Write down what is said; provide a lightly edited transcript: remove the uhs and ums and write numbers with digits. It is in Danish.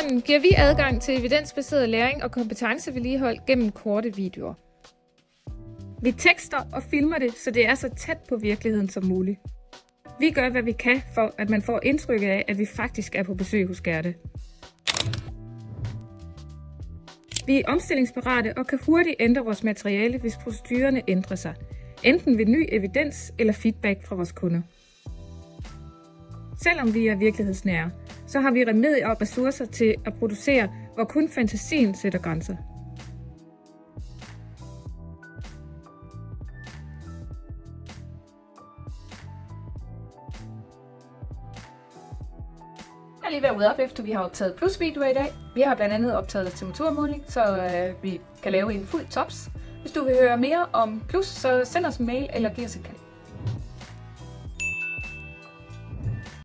Efterhånden giver vi adgang til evidensbaseret læring og kompetencevedligehold gennem korte videoer. Vi tekster og filmer det, så det er så tæt på virkeligheden som muligt. Vi gør, hvad vi kan, for at man får indtryk af, at vi faktisk er på besøg hos Gerda. Vi er omstillingsparate og kan hurtigt ændre vores materiale, hvis procedurerne ændrer sig. Enten ved ny evidens eller feedback fra vores kunder. Selvom vi er virkelighedsnære, så har vi remedier og ressourcer til at producere, hvor kun fantasien sætter grænser. Jeg er lige ved at rydde op, efter vi har optaget plusvideoer i dag. Vi har blandt andet optaget temperaturmåling, så vi kan lave en fuld tops. Hvis du vil høre mere om plus, så send os en mail eller giv os et kald.